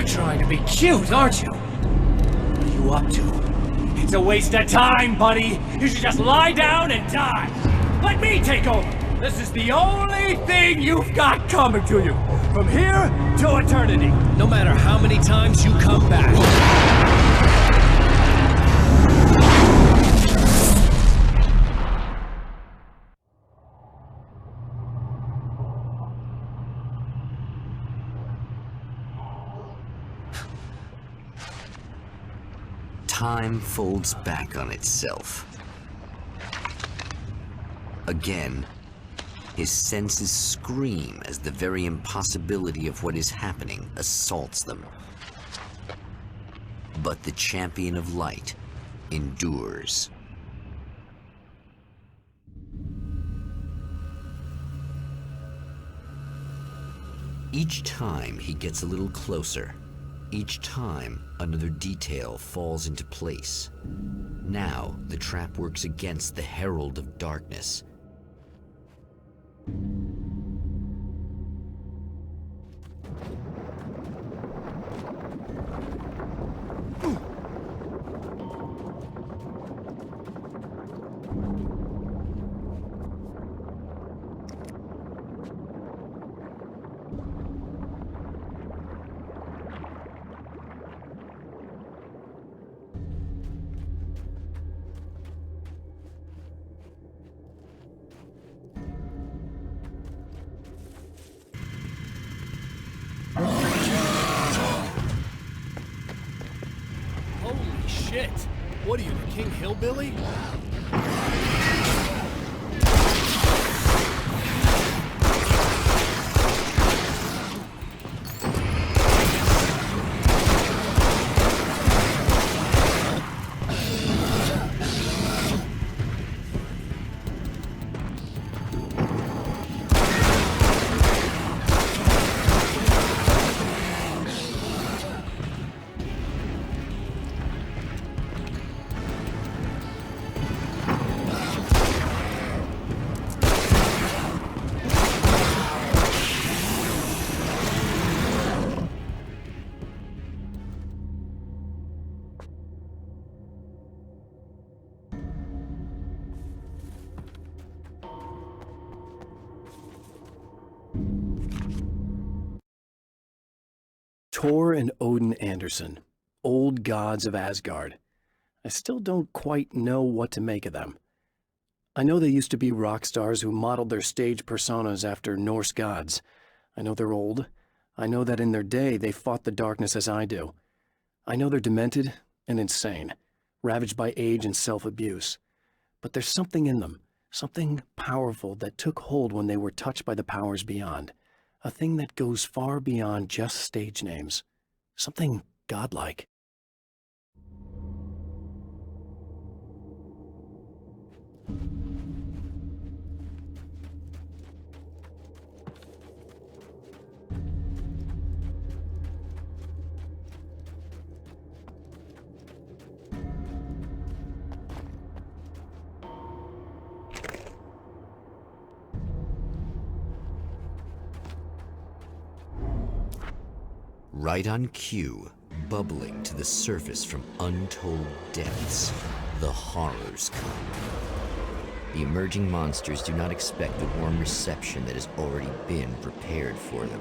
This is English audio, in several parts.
trying to be cute, aren't you? What are you up to? It's a waste of time, buddy. You should just lie down and die. Let me take over. This is the only thing you've got coming to you. From here to eternity. No matter how many times you come back. Time folds back on itself. Again, his senses scream as the very impossibility of what is happening assaults them. But the champion of light endures. Each time he gets a little closer. Each time, another detail falls into place. Now, the trap works against the Herald of Darkness. Shit! What are you, the King Hillbilly? Tor and Odin Anderson, old gods of Asgard. I still don't quite know what to make of them. I know they used to be rock stars who modeled their stage personas after Norse gods. I know they're old. I know that in their day they fought the darkness as I do. I know they're demented and insane, ravaged by age and self-abuse. But there's something in them, something powerful that took hold when they were touched by the powers beyond. A thing that goes far beyond just stage names. Something godlike. Right on cue, bubbling to the surface from untold depths, the horrors come. The emerging monsters do not expect the warm reception that has already been prepared for them.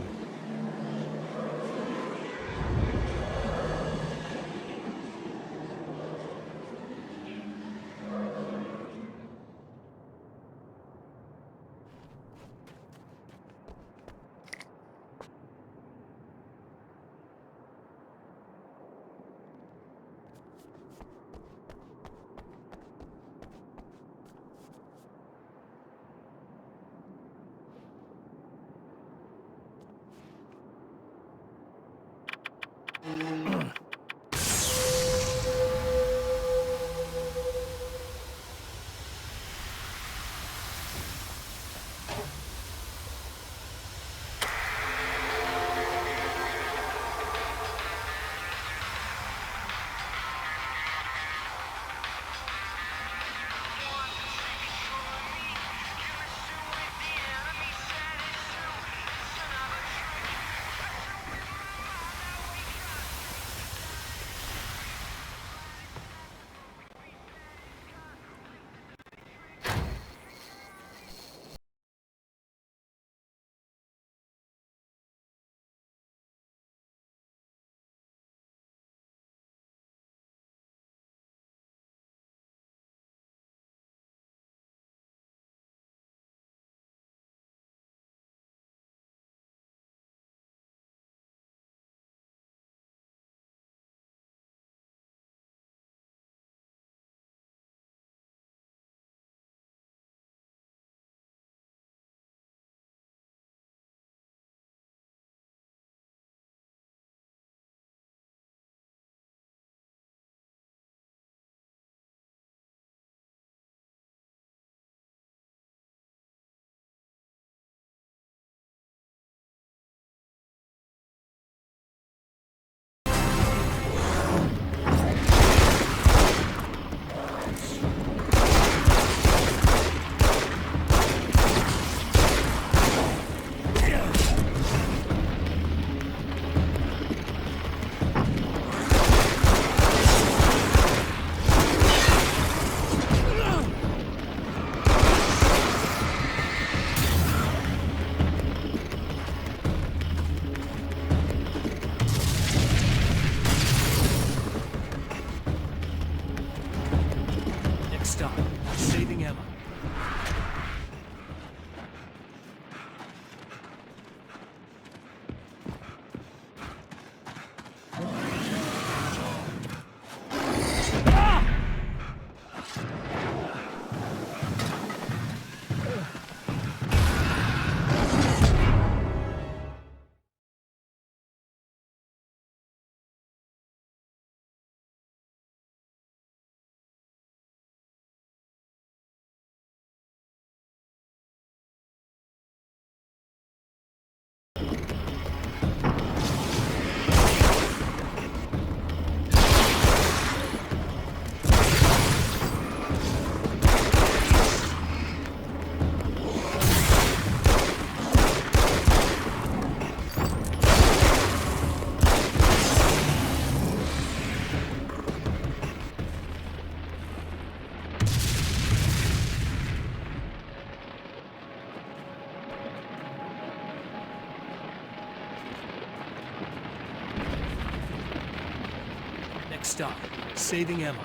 Stop. Saving Emma.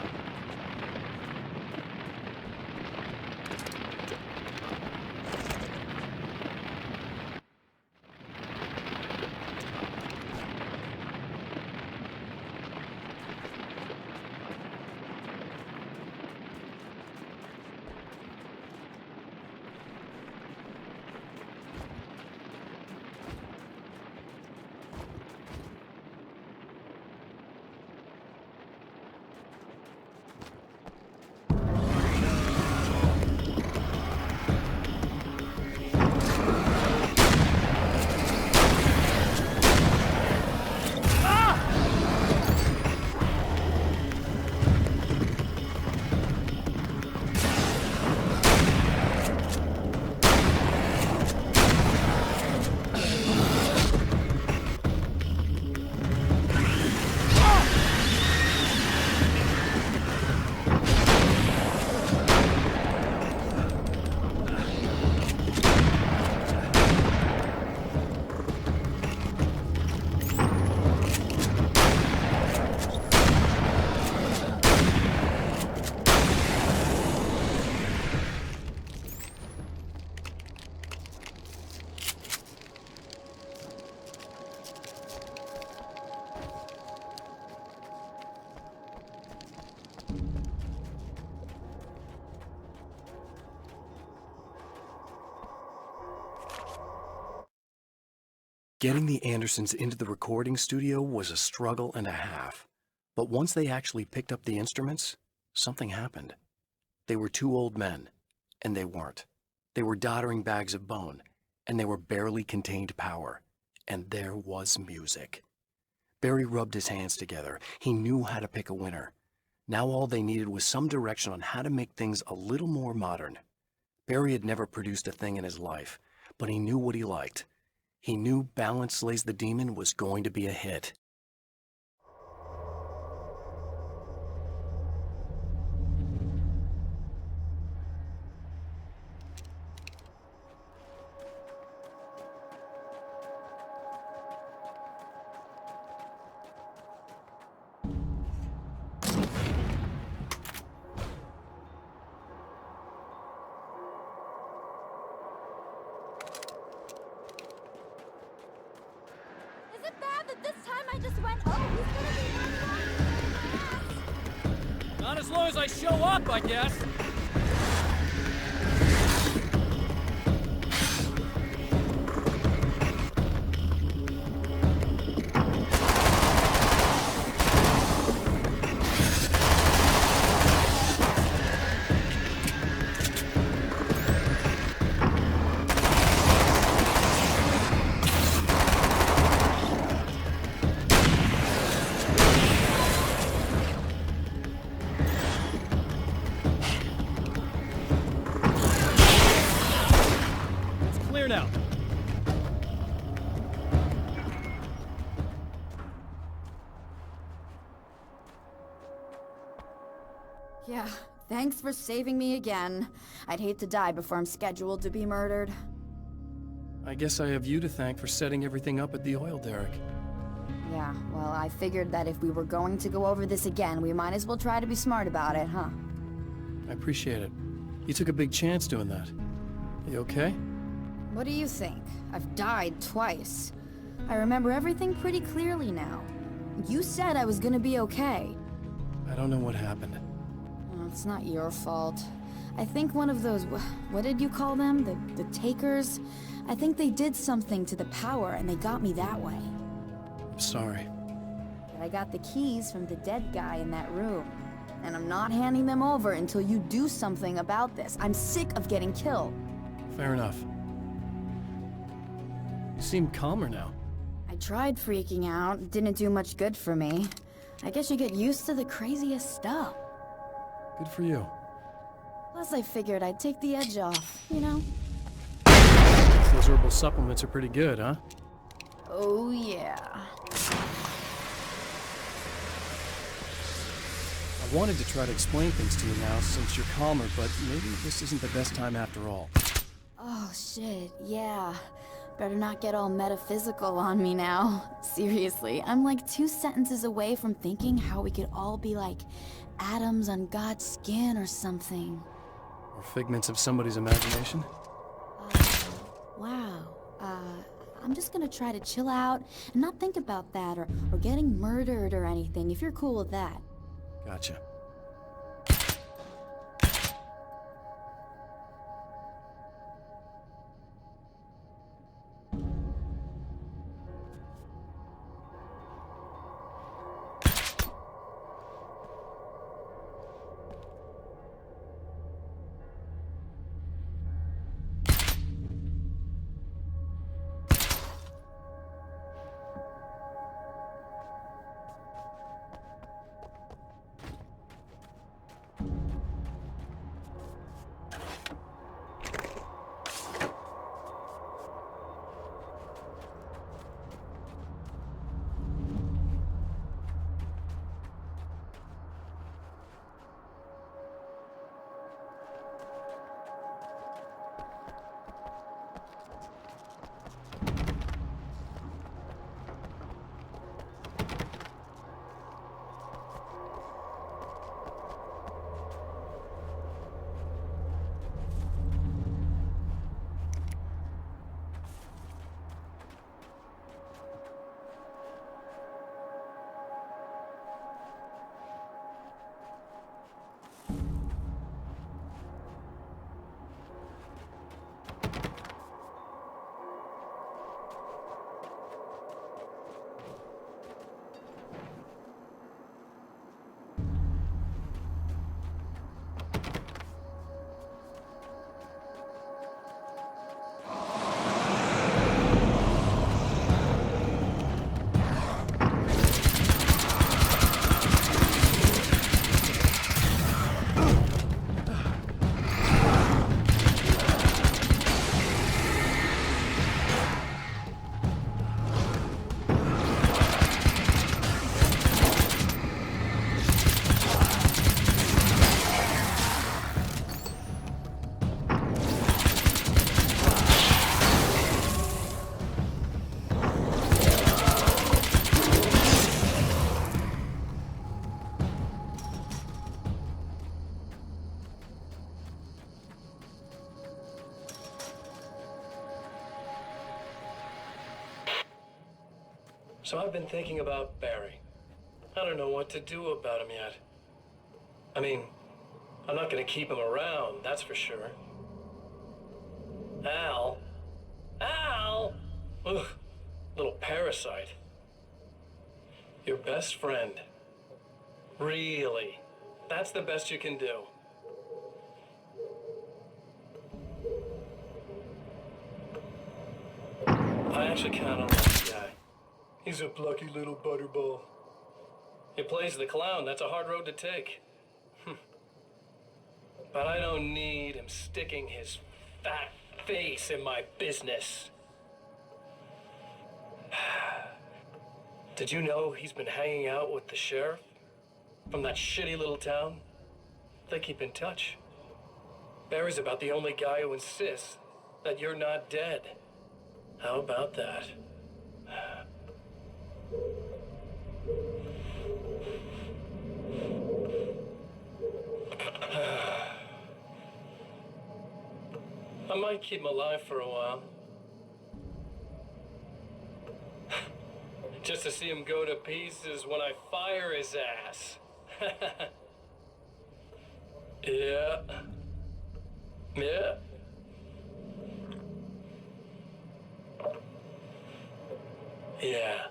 Getting the Andersons into the recording studio was a struggle and a half. But once they actually picked up the instruments, something happened. They were two old men, and they weren't. They were doddering bags of bone, and they were barely contained power. And there was music. Barry rubbed his hands together. He knew how to pick a winner. Now all they needed was some direction on how to make things a little more modern. Barry had never produced a thing in his life, but he knew what he liked. He knew Balance Slays the Demon was going to be a hit. Is it bad that this time I just went, oh, he's gonna be one Not as long as I show up, I guess. Clear now. Yeah, thanks for saving me again. I'd hate to die before I'm scheduled to be murdered. I guess I have you to thank for setting everything up at the oil derrick. Yeah, well, I figured that if we were going to go over this again, we might as well try to be smart about it, huh? I appreciate it. You took a big chance doing that. You okay? What do you think? I've died twice. I remember everything pretty clearly now. You said I was gonna be okay. I don't know what happened. Oh, it's not your fault. I think one of those, what did you call them? The takers? I think they did something to the power and they got me that way. I'm sorry. But I got the keys from the dead guy in that room. And I'm not handing them over until you do something about this. I'm sick of getting killed. Fair enough. You seem calmer now. I tried freaking out. It didn't do much good for me. I guess you get used to the craziest stuff. Good for you. Plus I figured I'd take the edge off, you know? Those herbal supplements are pretty good, huh? Oh yeah. I wanted to try to explain things to you now since you're calmer, but maybe this isn't the best time after all. Oh shit, yeah. Better not get all metaphysical on me now. Seriously, I'm like 2 sentences away from thinking how we could all be like atoms on God's skin or something. Or figments of somebody's imagination? Wow. I'm just gonna try to chill out and not think about that or getting murdered or anything, if you're cool with that. Gotcha. So I've been thinking about Barry. I don't know what to do about him yet. I mean, I'm not gonna keep him around, that's for sure. Al? Al! Ugh, little parasite. Your best friend. Really? That's the best you can do? I actually kind of like the guy. He's a plucky little butterball. He plays the clown. That's a hard road to take. But I don't need him sticking his fat face in my business. Did you know he's been hanging out with the sheriff from that shitty little town? They keep in touch. Barry's about the only guy who insists that you're not dead. How about that? I might keep him alive for a while. Just to see him go to pieces when I fire his ass. Yeah. Yeah. Yeah.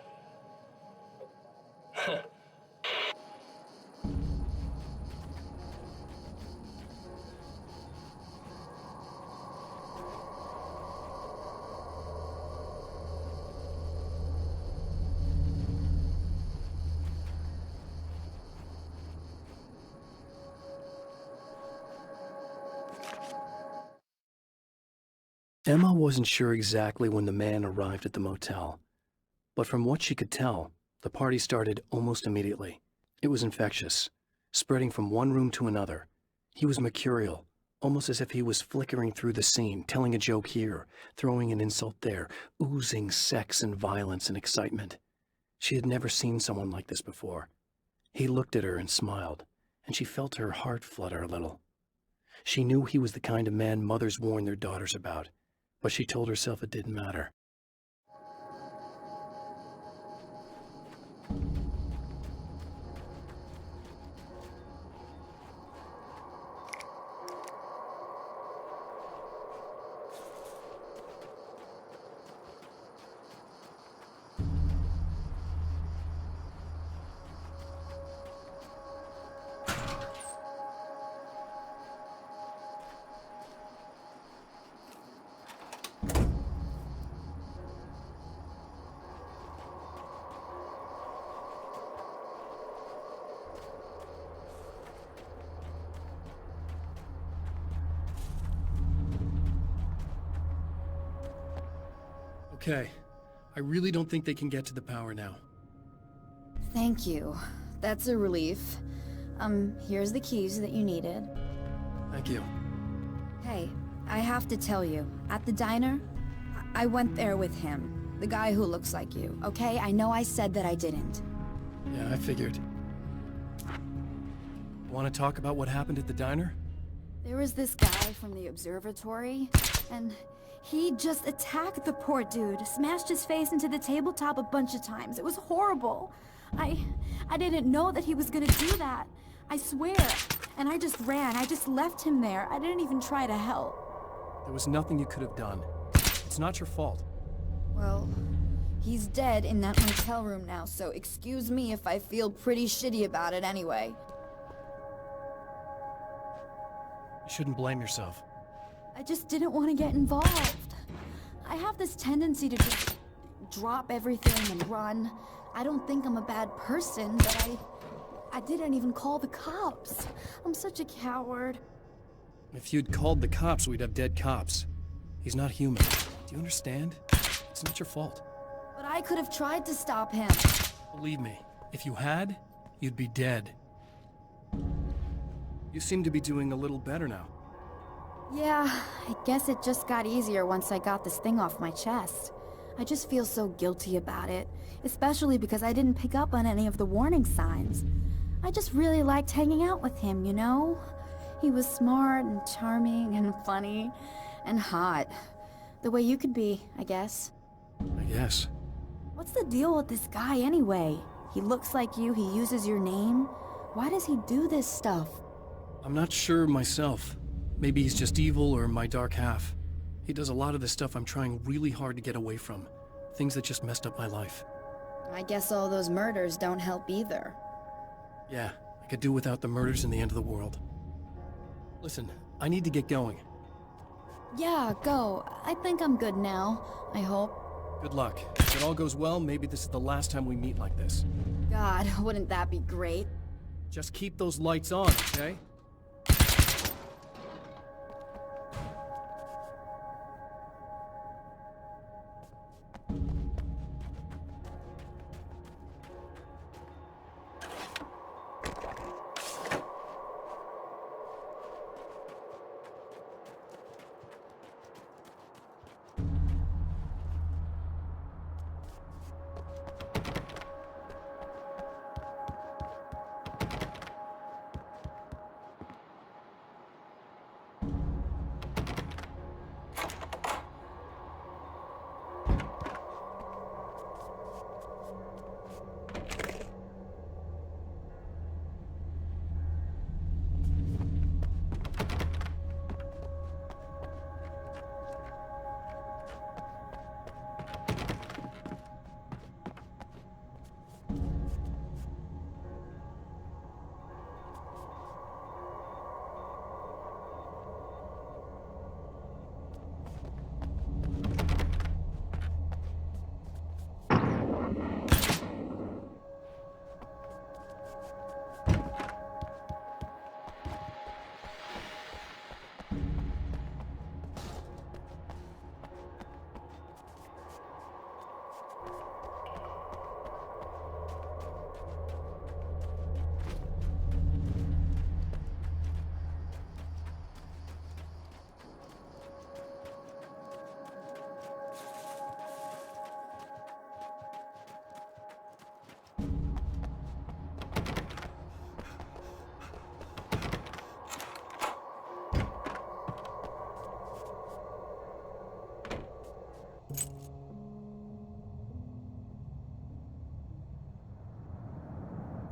Emma wasn't sure exactly when the man arrived at the motel, but from what she could tell, the party started almost immediately. It was infectious, spreading from one room to another. He was mercurial, almost as if he was flickering through the scene, telling a joke here, throwing an insult there, oozing sex and violence and excitement. She had never seen someone like this before. He looked at her and smiled, and she felt her heart flutter a little. She knew he was the kind of man mothers warn their daughters about, but she told herself it didn't matter. Okay, I really don't think they can get to the power now. Thank you. That's a relief. Here's the keys that you needed. Thank you. Hey, I have to tell you, at the diner, I went there with him. The guy who looks like you, okay? I know I said that I didn't. Yeah, I figured. Want to talk about what happened at the diner? There was this guy from the observatory, and he just attacked the poor dude, smashed his face into the tabletop a bunch of times. It was horrible. I didn't know that he was gonna do that. I swear. And I just ran. I just left him there. I didn't even try to help. There was nothing you could have done. It's not your fault. Well, he's dead in that motel room now, so excuse me if I feel pretty shitty about it anyway. You shouldn't blame yourself. I just didn't want to get involved. I have this tendency to just drop everything and run. I don't think I'm a bad person, but I didn't even call the cops. I'm such a coward. If you'd called the cops, we'd have dead cops. He's not human. Do you understand? It's not your fault. But I could have tried to stop him. Believe me, if you had, you'd be dead. You seem to be doing a little better now. Yeah, I guess it just got easier once I got this thing off my chest. I just feel so guilty about it, especially because I didn't pick up on any of the warning signs. I just really liked hanging out with him, you know? He was smart and charming and funny and hot. The way you could be, I guess. I guess. What's the deal with this guy anyway? He looks like you, he uses your name. Why does he do this stuff? I'm not sure myself. Maybe he's just evil or my dark half. He does a lot of the stuff I'm trying really hard to get away from. Things that just messed up my life. I guess all those murders don't help either. Yeah, I could do without the murders and the end of the world. Listen, I need to get going. Yeah, go. I think I'm good now. I hope. Good luck. If it all goes well, maybe this is the last time we meet like this. God, wouldn't that be great? Just keep those lights on, okay?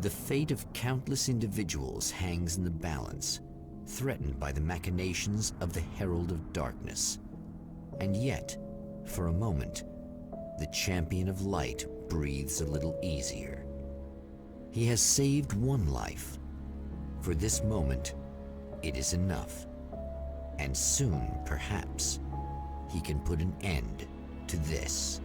The fate of countless individuals hangs in the balance, threatened by the machinations of the Herald of Darkness. And yet, for a moment, the Champion of Light breathes a little easier. He has saved one life. For this moment, it is enough. And soon, perhaps, he can put an end to this.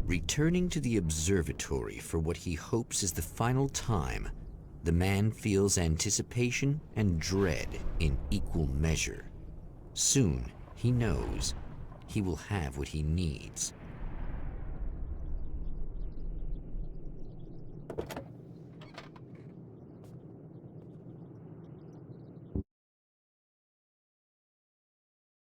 Returning to the observatory for what he hopes is the final time, the man feels anticipation and dread in equal measure. Soon, he knows, he will have what he needs.